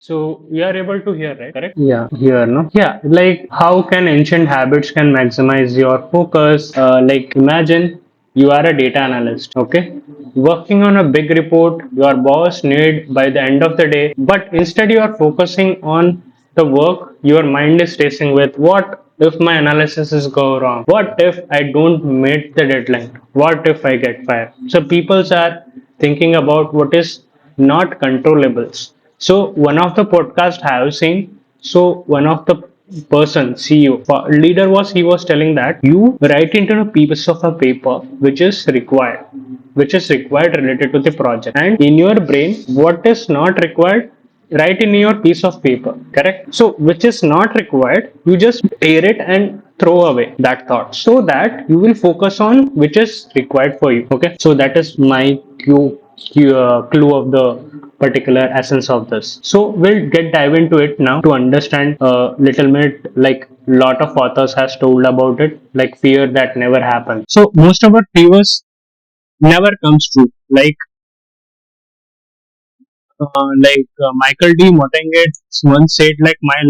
So we are able to hear, right? Correct? Yeah, here, no? Yeah, like how can ancient habits can maximize your focus? Like imagine you are a data analyst, okay? Working on a big report, your boss need by the end of the day, but instead you are focusing on the work, your mind is racing with what if my analysis is go wrong? What if I don't meet the deadline? What if I get fired? So people are thinking about what is not controllables. So one of the podcast I have seen, so one of the person CEO leader was he was telling that you write into a piece of a paper which is required related to the project, and in your brain what is not required write in your piece of paper, correct? So which is not required you just tear it and throw away that thought so that you will focus on which is required for you. Okay, so that is my clue of the particular essence of this. So we'll get dive into it now to understand a little bit, like lot of authors has told about it, like fear that never happened. So most of our fears never comes true. Michael D. Motenget once said, like my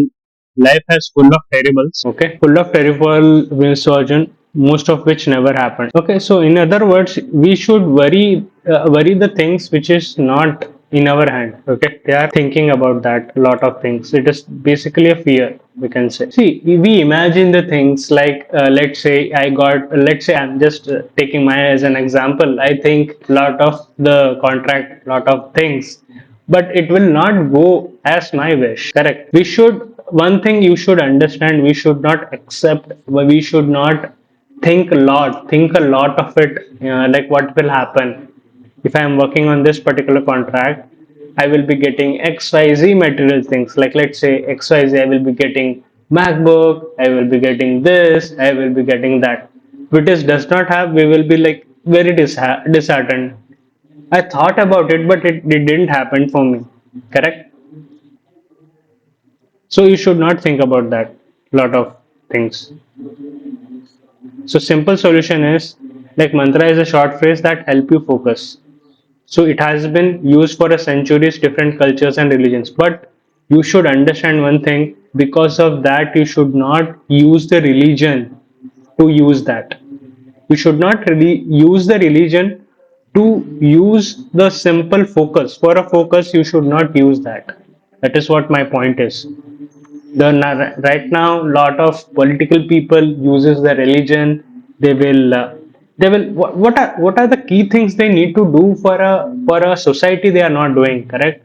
life has full of terribles. Okay, full of terrible misfortune, most of which never happened. Okay, so in other words, we should worry the things which is not in our hand. Okay, they are thinking about that a lot of things. It is basically a fear, we can say. See, we imagine the things like let's say I'm just taking my as an example. I think lot of the contract, lot of things, but it will not go as my wish, correct? We should, one thing you should understand, we should not accept, we should not think a lot of it, like what will happen if I am working on this particular contract. I will be getting xyz material things, like let's say xyz, I will be getting macbook, I will be getting this, I will be getting that, which is does not have, we will be like very disheartened. I thought about it, but it didn't happen for me. Correct? So you should not think about that lot of things. So simple solution is, like mantra is a short phrase that help you focus. So it has been used for a centuries, different cultures and religions. But you should understand one thing. Because of that, you should not use the religion to use that. You should not really use the religion to use the simple focus. For a focus, you should not use that. That is what my point is. Right now, lot of political people uses the religion. They will what are the key things they need to do for a society, they are not doing, correct?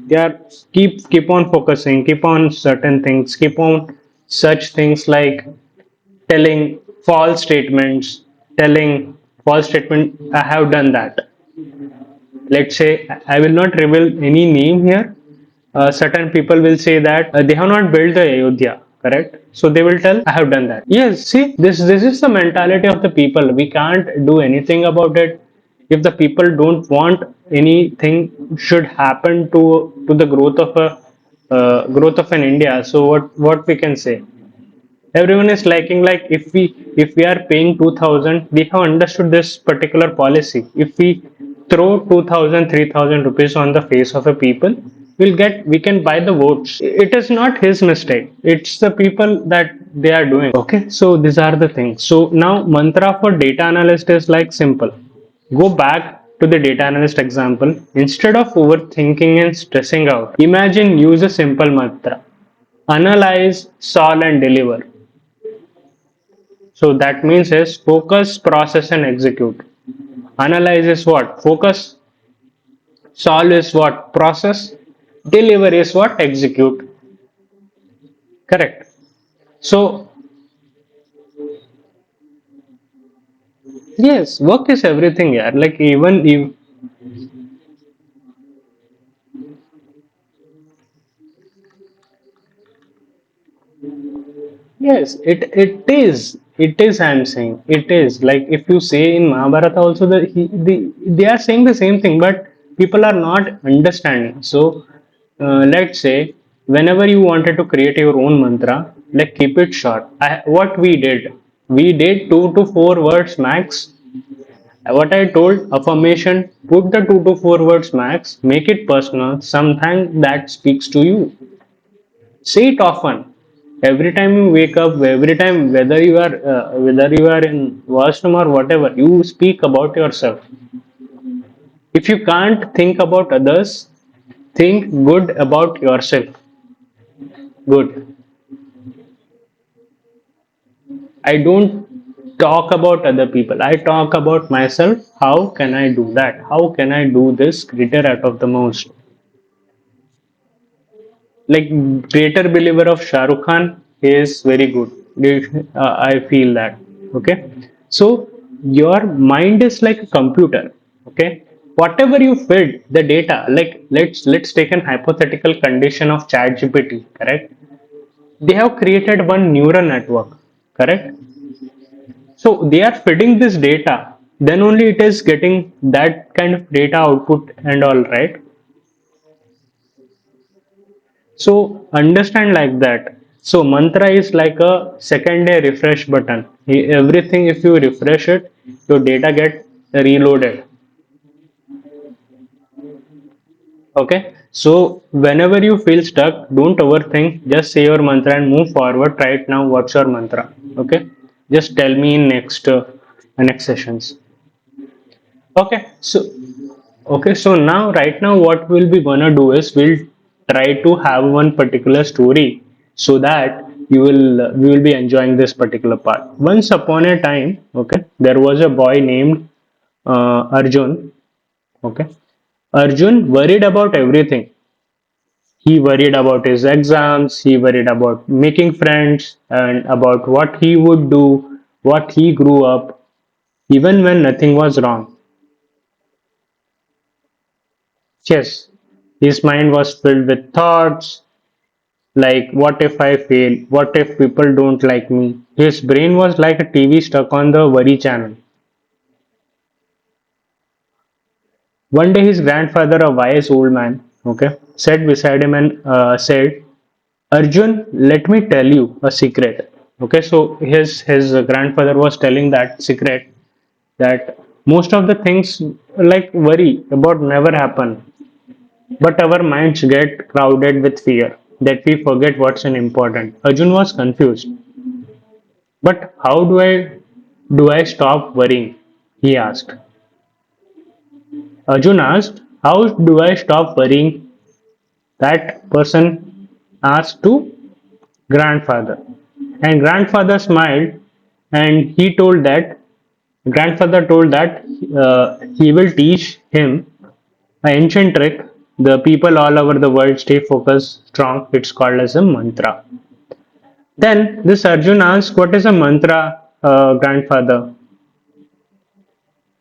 They are keep on focusing, keep on certain things, keep on such things like telling false statements, telling false statement. I have done that. Let's say I will not reveal any name here. Certain people will say that they have not built the Ayodhya, correct? So they will tell, I have done that. Yes, see, this is the mentality of the people. We can't do anything about it. If the people don't want anything should happen to the growth of an India, so what we can say? Everyone is liking, like if we are paying 2000, we have understood this particular policy. If we throw 2000, 3000 rupees on the face of a people, we can buy the votes. It is not his mistake, it's the people that they are doing. Okay, so these are the things. So now mantra for data analyst is like simple. Go back to the data analyst example. Instead of overthinking and stressing out, imagine, use a simple mantra: analyze, solve and deliver. So that means is focus, process, and execute. Analyze is what? Focus. Solve is what? Process. Deliver is what? Execute. Correct. So yes, work is everything. Yeah. Like even if yes, it is. It is. I'm saying it is. Like if you say in Mahabharata also, they are saying the same thing, but people are not understanding. So let's say whenever you wanted to create your own mantra, like keep it short. What we did 2 to 4 words max. What I told, affirmation, put the 2 to 4 words max, make it personal, something that speaks to you. Say it often. Every time you wake up, every time whether you are in washroom or whatever, you speak about yourself. If you can't think about others, think good about yourself. Good. I don't talk about other people. I talk about myself. How can I do that? How can I do this greater out of the most? Like greater believer of Shah Rukh Khan is very good. I feel that. Okay. So your mind is like a computer. Okay. Whatever you fed the data, like let's take an hypothetical condition of ChatGPT. Correct. They have created one neural network. Correct. So they are feeding this data, then only it is getting that kind of data output and all, right? So understand like that. So mantra is like a second day refresh button. Everything if you refresh it, your data get reloaded. Okay. So whenever you feel stuck, don't overthink. Just say your mantra and move forward. Right now, what's your mantra? Okay. Just tell me in next sessions. Okay. So now right now what we'll be gonna do is we'll try to have one particular story so that we will be enjoying this particular part. Once upon a time, okay, there was a boy named Arjun. Okay, Arjun worried about everything. He worried about his exams. He worried about making friends and about what he would do, what he grew up, even when nothing was wrong. Yes, his mind was filled with thoughts like, what if I fail? What if people don't like me? His brain was like a TV stuck on the worry channel. One day, his grandfather, a wise old man, okay, sat beside him and said, Arjun, let me tell you a secret. Okay, so his grandfather was telling that secret that most of the things like worry about never happen. But our minds get crowded with fear that we forget what's important. Arjun was confused. But how do I stop worrying? He asked. Arjun asked, how do I stop worrying? That person asked to grandfather. And grandfather smiled and grandfather told that he will teach him an ancient trick. The people all over the world stay focused, strong. It's called as a mantra. Then this Arjun asked, what is a mantra, grandfather?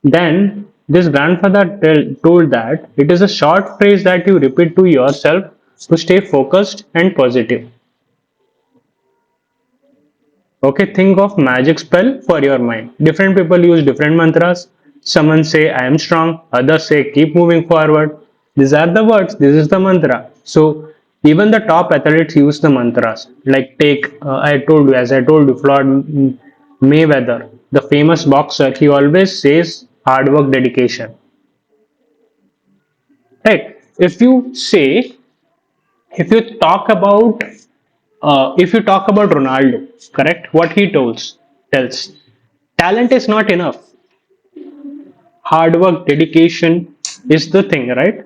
Then this grandfather told that it is a short phrase that you repeat to yourself to stay focused and positive. Okay, think of magic spell for your mind. Different people use different mantras. Someone say I am strong, others say keep moving forward. These are the words, this is the mantra. So even the top athletes use the mantras. Like take as I told you, Floyd Mayweather, the famous boxer, he always says hard work, dedication. Right. If you talk about Ronaldo, correct, what he tells talent is not enough. Hard work, dedication is the thing, right?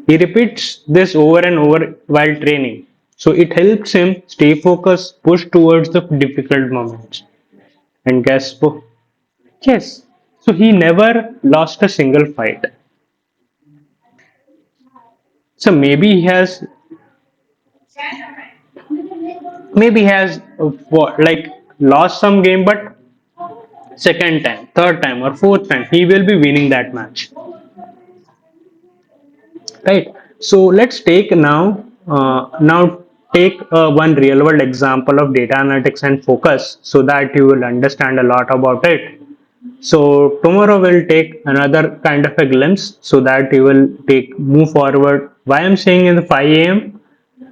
He repeats this over and over while training. So it helps him stay focused, push towards the difficult moments. And guess what? Yes. So he never lost a single fight. So maybe he has like lost some game, but second time, third time, or fourth time, he will be winning that match. Right. So let's take now take one real world example of data analytics and focus so that you will understand a lot about it. So tomorrow we'll take another kind of a glimpse so that you will take move forward. Why I'm saying in the 5 a.m.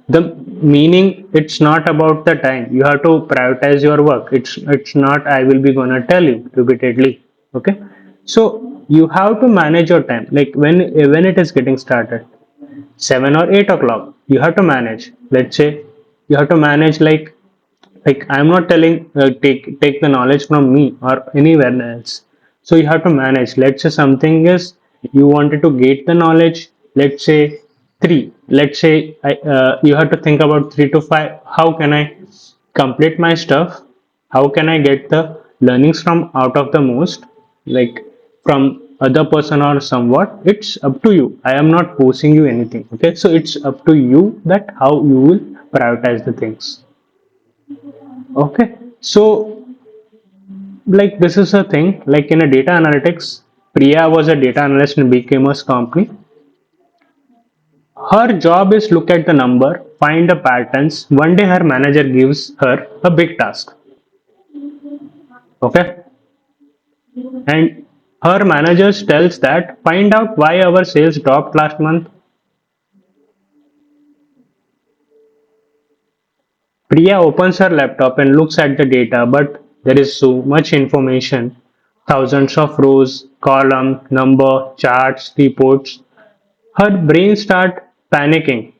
the meaning, it's not about the time. You have to prioritize your work. It's not I will be gonna tell you repeatedly. Okay, so you have to manage your time, like when it is getting started 7 or 8 o'clock, you have to manage. Let's say you have to manage, like I'm not telling take the knowledge from me or anywhere else. So you have to manage. Let's say something is, you wanted to get the knowledge, let's say 3, let's say you have to think about 3 to 5. How can I complete my stuff? How can I get the learnings from out of the most, like from other person or somewhat? It's up to you. I am not forcing you anything. Okay, so it's up to you that how you will prioritize the things. Okay, so like this is a thing, like in a data analytics, Priya was a data analyst in BKM's company. Her job is look at the number, find the patterns. One day her manager gives her a big task. Okay, and her manager tells that find out why our sales dropped last month. Priya opens her laptop and looks at the data, but there is so much information, thousands of rows, column, number, charts, reports. Her brain starts panicking.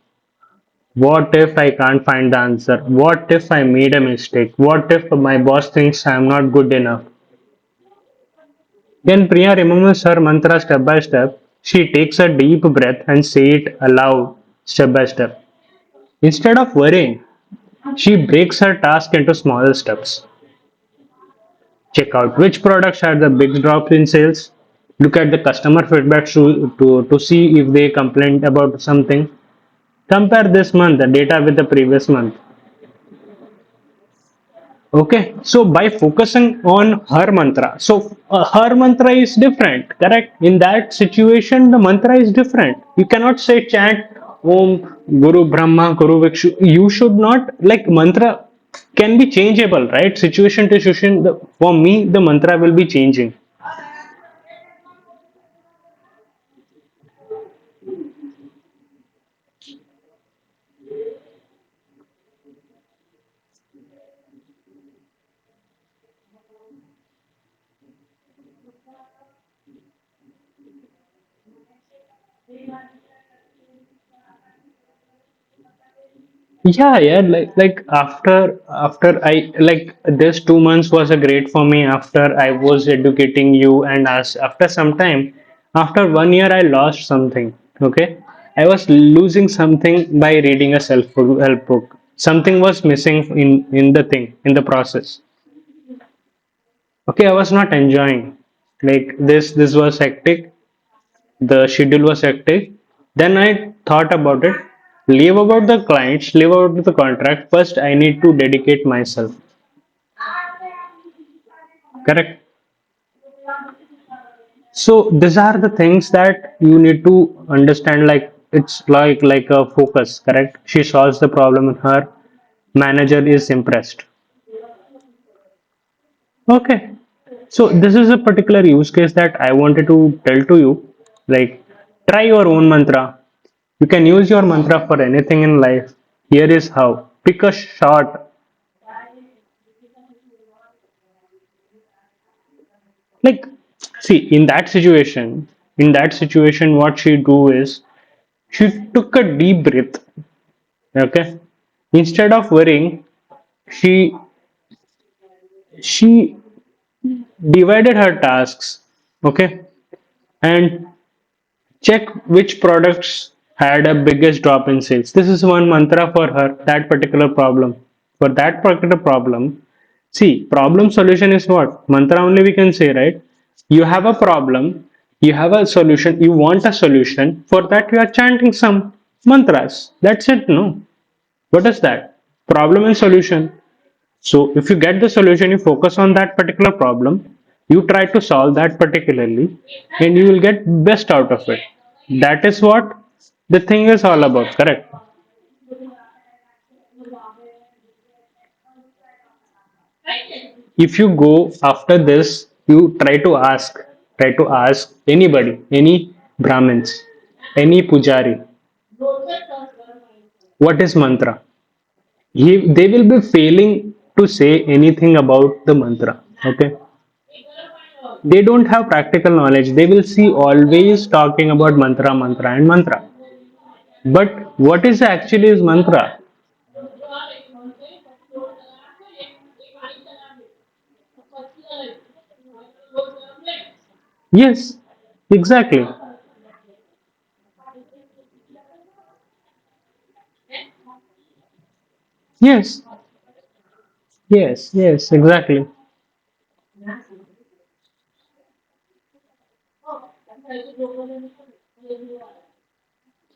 What if I can't find the answer? What if I made a mistake? What if my boss thinks I'm not good enough? Then Priya remembers her mantra step by step. She takes a deep breath and say it aloud step by step. Instead of worrying, she breaks her task into smaller steps. Check out which products had the big drop in sales. Look at the customer feedback to see if they complained about something. Compare this month the data with the previous month. Okay, so by focusing on her mantra, so her mantra is different, correct? In that situation, the mantra is different. You cannot say chant Om Guru Brahma Guru Vikshu. You should not, like, mantra can be changeable, right? Situation to situation. For me, the mantra will be changing. Yeah, like after I, like this 2 months was a great for me after I was educating you, and as after some time, after 1 year I lost something. Okay, I was losing something by reading a self help book. Something was missing in the thing, in the process. Okay, I was not enjoying, like this was hectic. The schedule was hectic. Then I thought about it. Leave about the clients, leave about the contract. First, I need to dedicate myself. Correct. So these are the things that you need to understand. Like it's like a focus. Correct. She solves the problem, and her manager is impressed. Okay. So this is a particular use case that I wanted to tell to you. Like, try your own mantra. You can use your mantra for anything in life. Here is how. Pick a short, like, see, in that situation, what she do is she took a deep breath. Okay. Instead of worrying, she she divided her tasks. Okay. And check which products had a biggest drop in sales. This is one mantra for her, that particular problem. For that particular problem, see, problem solution is what? Mantra only we can say, right? You have a problem, you have a solution, you want a solution. For that, you are chanting some mantras. That's it, no? What is that? Problem and solution. So if you get the solution, you focus on that particular problem, you try to solve that particularly, and you will get best out of it. That is what the thing is all about, correct? If you go after this, you try to ask anybody, any Brahmins, any Pujari, what is mantra? They will be failing to say anything about the mantra. Okay, They don't have practical knowledge. They will see always talking about mantra, mantra, and mantra. But what is actually is mantra? Yes, exactly. Yes, yes, exactly.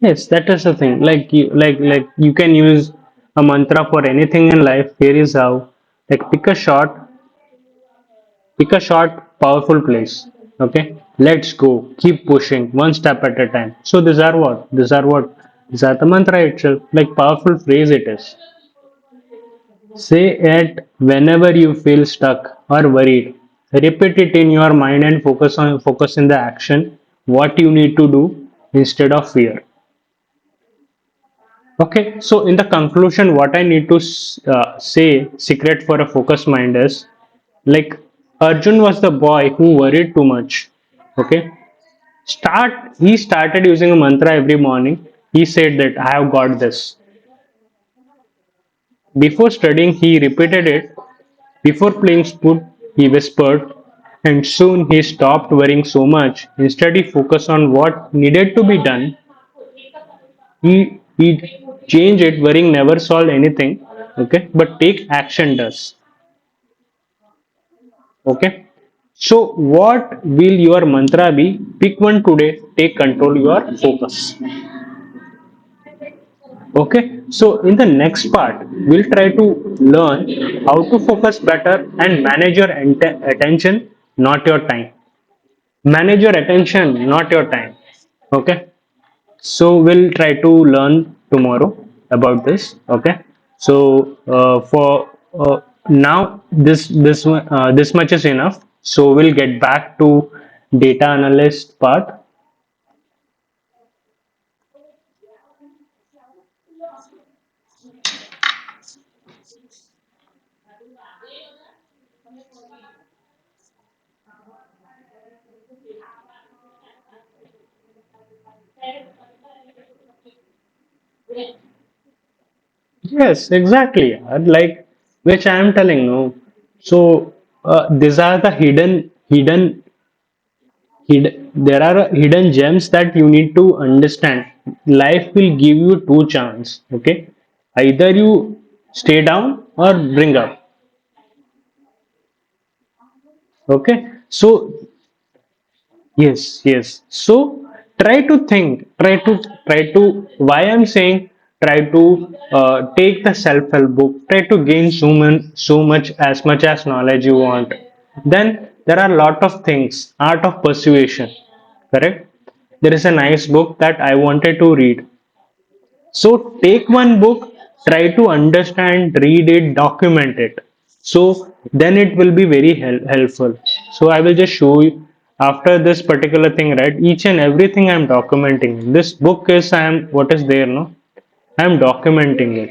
Yes, that is the thing. Like you can use a mantra for anything in life. Here is how. Like pick a short, powerful place. Okay, let's go. Keep pushing one step at a time. So these are what? These are the mantra itself. Like powerful phrase it is. Say it whenever you feel stuck or worried. Repeat it in your mind and focus in the action. What you need to do instead of fear. Okay, so in the conclusion, what I need to say, secret for a focused mind is like Arjun was the boy who worried too much. Okay, he started using a mantra every morning. He said that I have got this. Before studying, he repeated it. Before playing sport, he whispered, and soon he stopped worrying so much. Instead, he focused on what needed to be done. He changed it. Worrying never solved anything. Okay, but take action does. Okay. So, what will your mantra be? Pick one today. Take control your focus. Okay. So, in the next part, we'll try to learn how to focus better and manage your attention, not your time. Manage your attention, not your time. Okay. So we'll try to learn tomorrow about this. Okay. So for now, this much is enough. So we'll get back to data analyst part. Yes, exactly. Like which I am telling you. So these are the there are hidden gems that you need to understand. Life will give you two chances. Okay, either you stay down or bring up. Okay, so yes. So try to why I'm saying try to take the self-help book, try to gain so much as knowledge you want. Then there are a lot of things, art of persuasion, correct? There is a nice book that I wanted to read. So take one book, try to understand, read it, document it. So then it will be very helpful. So I will just show you after this particular thing, right? Each and everything I am documenting. This book is I am what is there, no? I am documenting it.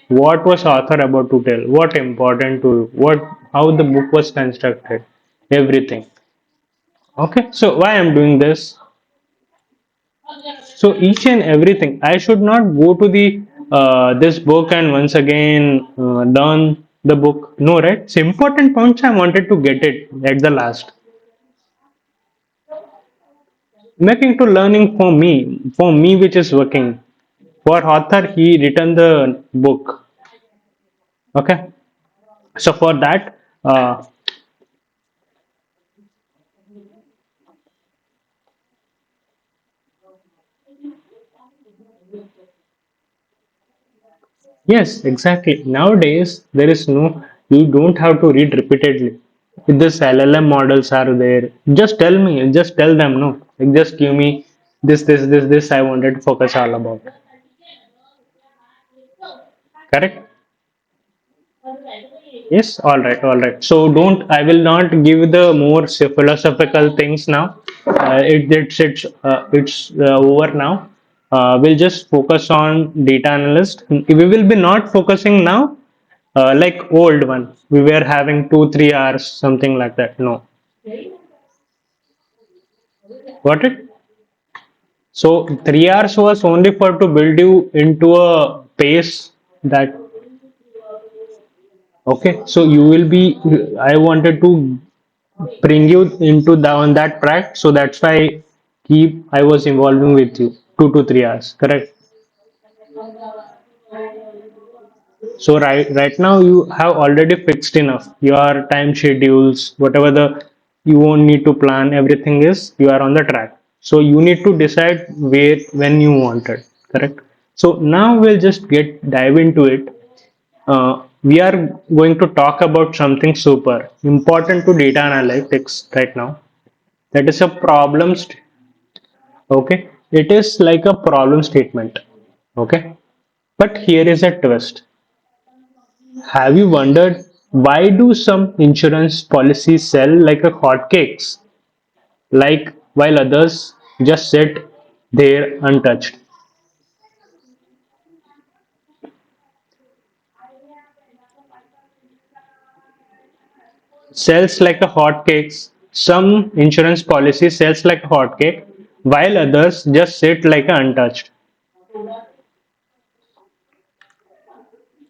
What was author about to tell? What important to what? How the book was constructed? Everything. Okay. So why I'm doing this? So each and everything, I should not go to the this book and once again learn the book. No, right? It's important points I wanted to get it at the last. Making to learning for me which is working. For author, he written the book. Okay. So for that, yes, exactly. Nowadays, there is no, you don't have to read repeatedly. This LLM models are there. Just tell me, just tell them, no. Like, just give me this. I wanted to focus all about. Correct? Yes, all right. So don't, I will not give the more philosophical things now. It's over now. We'll just focus on data analyst. We will be not focusing now like old one. We were having 2 3 hours something like that. No, Got it? So 3 hours was only for to build you into a pace that okay. So you will be. I wanted to bring you into the on that track, so that's why keep I was involving with you 2 to 3 hours. Correct. So right now you have already fixed enough your time schedules, whatever the you won't need to plan, everything is you are on the track. So you need to decide where when you want it. Correct. So now we'll just get dive into it. We are going to talk about something super important to data analytics right now. That is a okay. It is like a problem statement. Okay. But here is a twist. Have you wondered why do some insurance policies sell like a hotcakes, like while others just sit there untouched? Sells like a hotcakes. Some insurance policy sells like a hotcake, while others just sit like a untouched.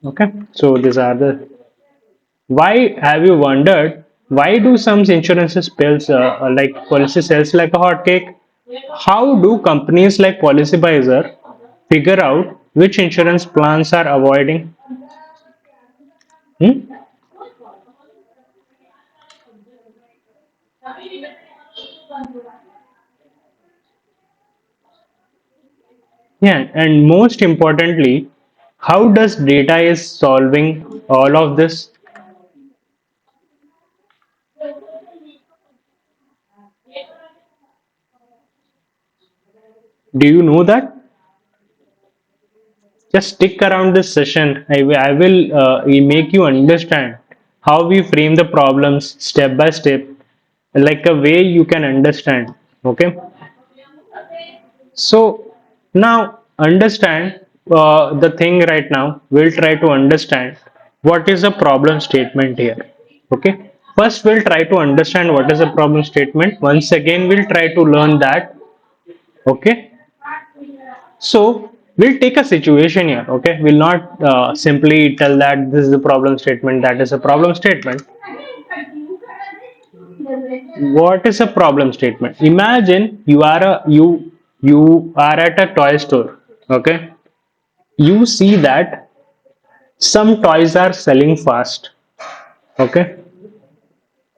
Okay, so these are the. Why have you wondered why do some insurances spells like policy sells like a hotcake? How do companies like Policybizer figure out which insurance plans are avoiding? Hmm? Yeah, and most importantly, how does data is solving all of this? Do you know that? Just stick around this session. I will make you understand how we frame the problems step by step, like a way you can understand. Okay. So now understand the thing right now. We'll try to understand what is a problem statement here. Okay. First, we'll try to understand what is a problem statement. Once again, we'll try to learn that. Okay. So we'll take a situation here. Okay. We'll not simply tell that this is a problem statement, that is a problem statement. What is a problem statement? Imagine you are at a toy store. Okay, you see that some toys are selling fast, okay,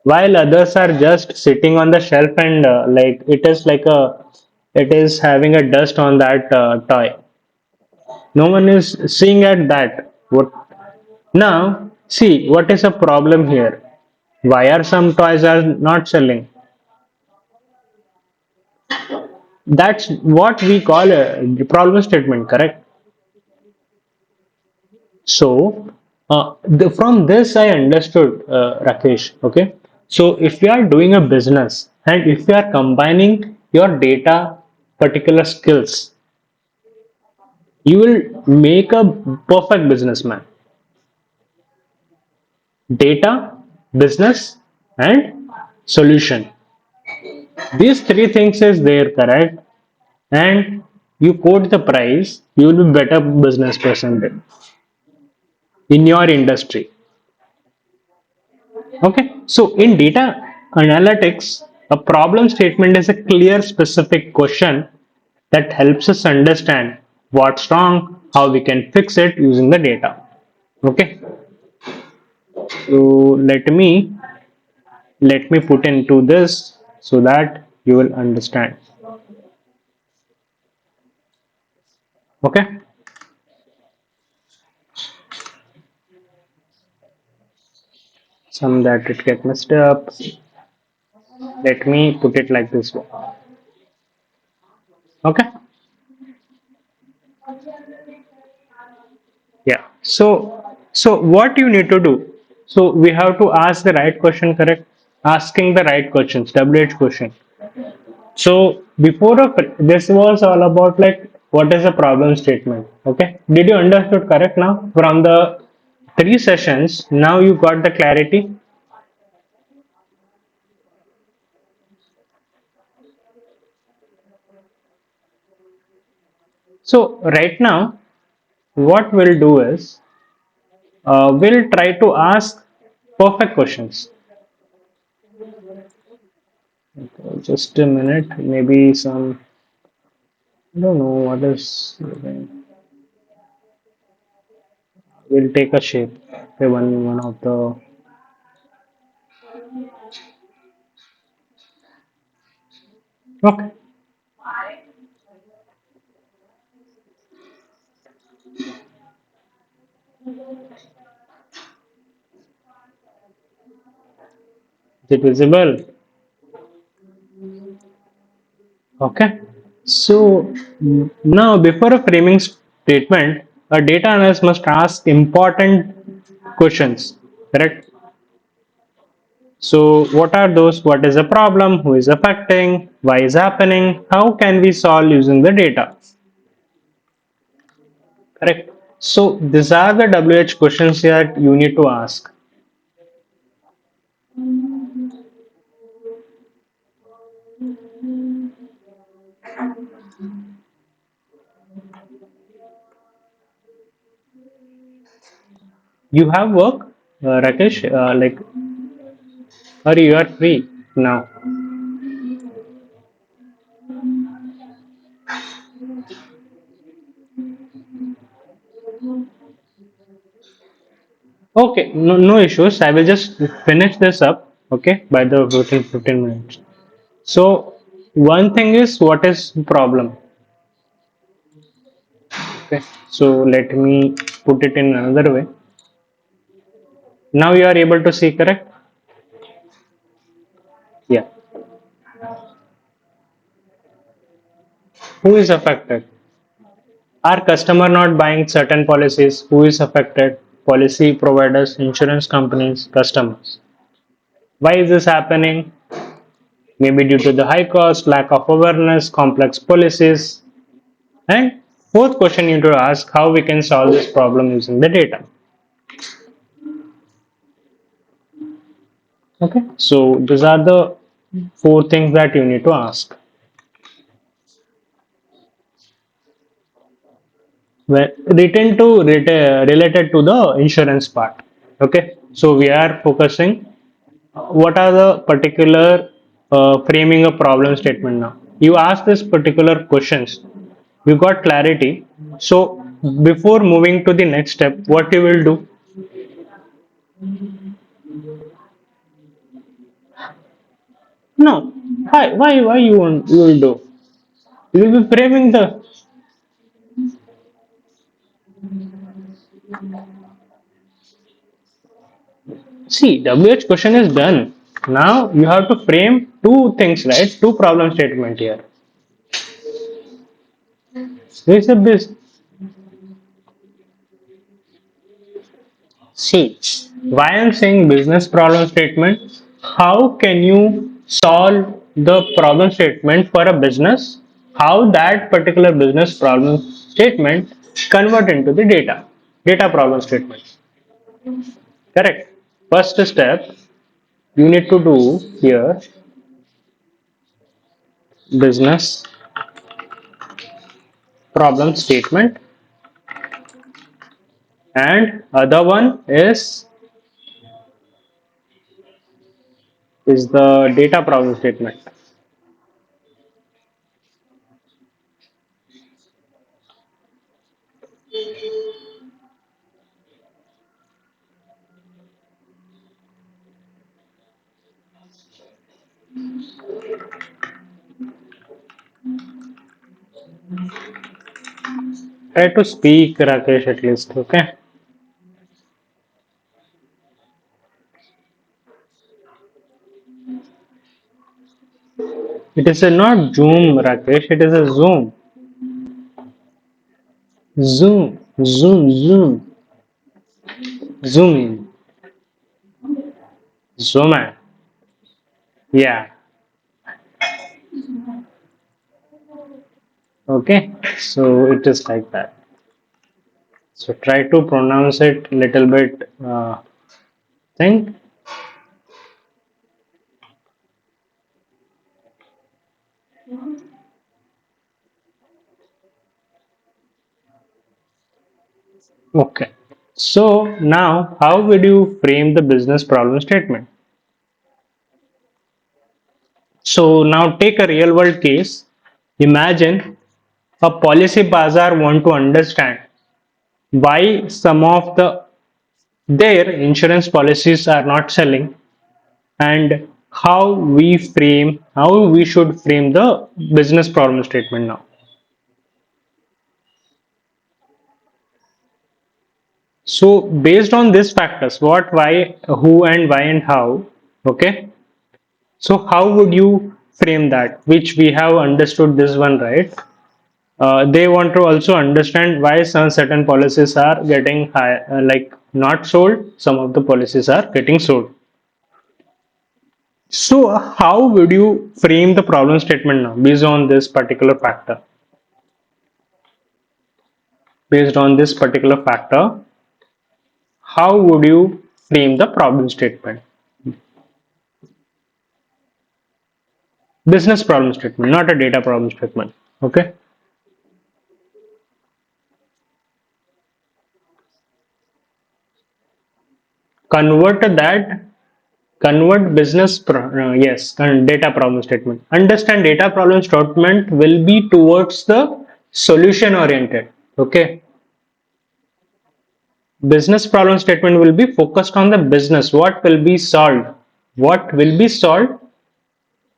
while others are just sitting on the shelf and like it is having a dust on that toy. No one is seeing at that. What now? See what is a problem here? Why are some toys are not selling? That's what we call a problem statement, correct? So, from this, I understood, Rakesh. Okay. So, if you are doing a business and if you are combining your data particular skills, you will make a perfect businessman. Data, business, and solution. These three things is there, correct? And you quote the price, you will be better business person in your industry. Okay, so in data analytics, a problem statement is a clear, specific question that helps us understand what's wrong, how we can fix it using the data. Okay, so let me put into this so that you will understand. Okay, some that it get messed up. Let me put it like this way. Okay, yeah. So what you need to do? So we have to ask the right question, correct? Asking the right questions, WH question. So before this was all about like what is a problem statement. Okay, did you understood correct now from the three sessions? Now you got the clarity. So right now, what we'll do is we'll try to ask perfect questions. Just a minute, maybe some, I don't know what is, we'll take a shape. Okay, one of the, okay, is it visible? Okay. So now before a framing statement, a data analyst must ask important questions, correct? So what are those? What is the problem? Who is affecting? Why is happening? How can we solve using the data? Correct. So these are the WH questions that you need to ask. You have work, Rakesh, or you are free now. Okay, no issues. I will just finish this up, okay, by the 15 minutes. So, one thing is what is problem? Okay, so let me put it in another way. Now you are able to see, correct? Yeah. Who is affected? Are customer not buying certain policies? Who is affected? Policy providers, insurance companies, customers. Why is this happening? Maybe due to the high cost, lack of awareness, complex policies. And fourth question you need to ask how we can solve this problem using the data. Okay, so these are the four things that you need to ask. Well, related to the insurance part. Okay, so we are focusing what are the particular framing a problem statement now. You ask this particular questions, you got clarity. So before moving to the next step, what you will do? No, why you will do? You will be framing the. See, WH question is done. Now you have to frame two things, right? Two problem statement here. This is this. See, why I'm saying business problem statement? How can you solve the problem statement for a business? How that particular business problem statement convert into the data problem statement. Correct. First step you need to do here business problem statement, and other one is the data problem statement. Try to speak, Rakesh, at least. Okay. It is a not Zoom, Rakesh. It is a Zoom. Zoom. Zoom. Zoom. Zoom in. Zoom in. Yeah. Okay. So it is like that. So try to pronounce it little bit. Think. Okay. So now, how would you frame the business problem statement? So now take a real world case. Imagine a policy bazaar want to understand why some of their insurance policies are not selling, and how we should frame the business problem statement now. So based on these factors, what, why, who, and why, and how, okay. So how would you frame that? Which we have understood this one, right? They want to also understand why some certain policies are getting high, like not sold. Some of the policies are getting sold. So how would you frame the problem statement now, based on this particular factor? Based on this particular factor, how would you frame the problem statement? Business problem statement, not a data problem statement. Okay. Convert that Convert yes, data problem statement. Understand data problem statement will be towards the solution oriented. Okay. Business problem statement will be focused on the business. What will be solved? What will be solved?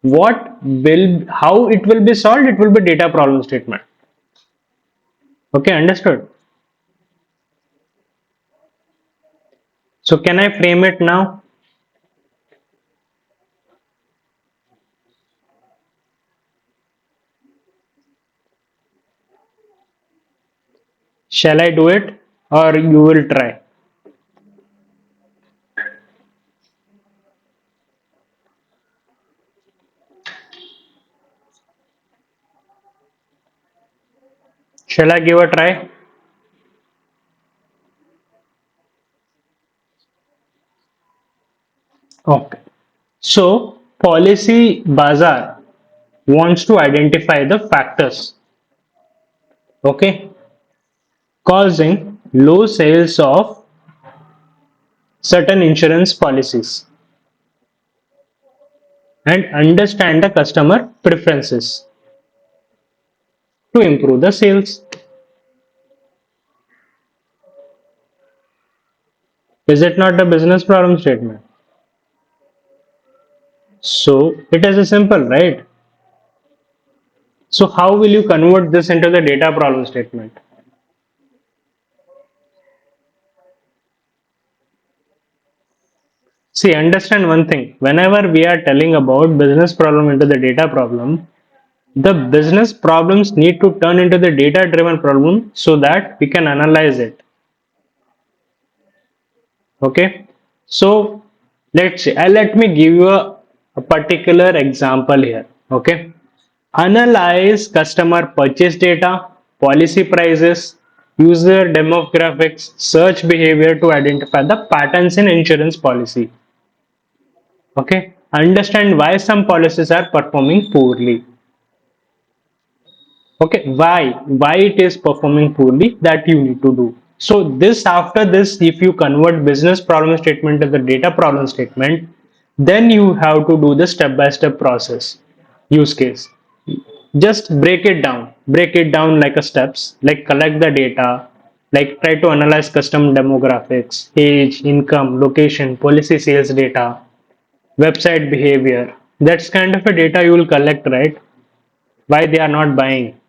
How it will be solved? It will be data problem statement. Okay, understood. So can I frame it now? Shall I do it or you will try? Shall I give a try? Okay. So policy bazaar wants to identify the factors, okay, causing low sales of certain insurance policies and understand the customer preferences to improve the sales. Is it not a business problem statement? So it is a simple, right? So how will you convert this into the data problem statement? See, understand one thing. Whenever we are telling about business problem into the data problem, the business problems need to turn into the data driven problem so that we can analyze it. Okay. So let's see. Let me give you a particular example here. Okay. Analyze customer purchase data, policy prices, user demographics, search behavior to identify the patterns in insurance policy. Okay. Understand why some policies are performing poorly. Okay, why it is performing poorly, that you need to do. So this, after this, if you convert business problem statement to the data problem statement, then you have to do the step by step process, use case. Just break it down like a steps, like collect the data, like try to analyze custom demographics, age, income, location, policy, sales data, website behavior. That's kind of a data you will collect, right? Why they are not buying.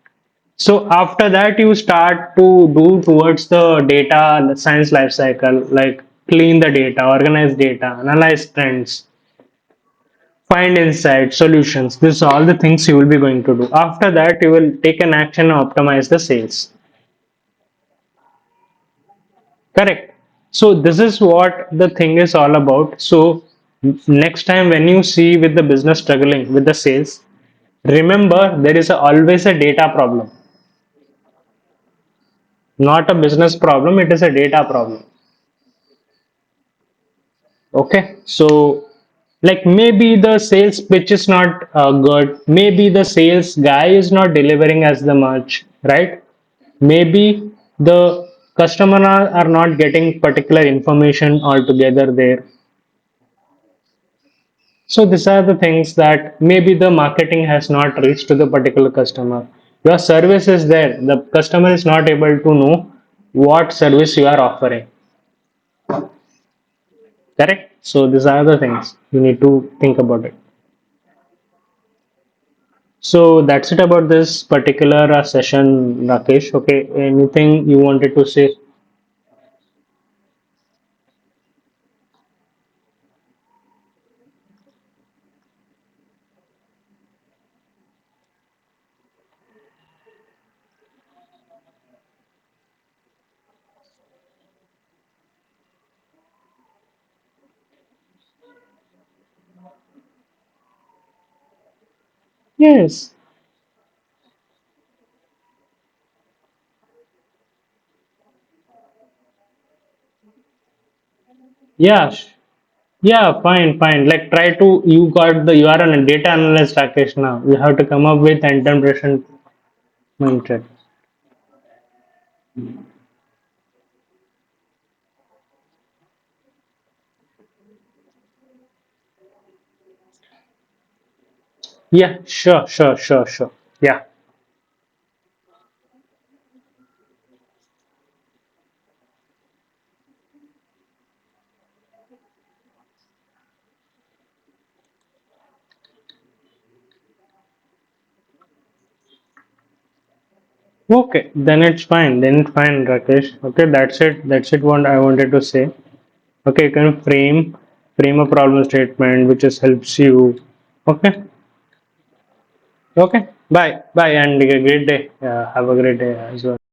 So after that, you start to do towards the data science life cycle, like clean the data, organize data, analyze trends, find insights, solutions. This are all the things you will be going to do. After that, you will take an action and optimize the sales. Correct. So this is what the thing is all about. So next time when you see with the business struggling with the sales, remember there is always a data problem, not a business problem. It is a data problem. Okay, so like maybe the sales pitch is not good, maybe the sales guy is not delivering as the much, right? Maybe the Customer are not getting particular information altogether there. So these are the things that maybe the marketing has not reached to the particular customer. Your service is there. The customer is not able to know what service you are offering. Correct? So these are the things you need to think about it. So that's it about this particular session, Rakesh. Okay, anything you wanted to say? Yes. Yeah. Yeah, fine, fine. Like try to you are a data analyst, Rakesh now. You have to come up with interpretation mindset. Yeah, sure, sure, sure, sure. Yeah. Okay, then it's fine. Then it's fine, Rakesh. Okay, that's it. That's it. What I wanted to say. Okay, you can frame a problem statement which just helps you. Okay. Okay. Bye. Bye, and a great day. Have a great day as well.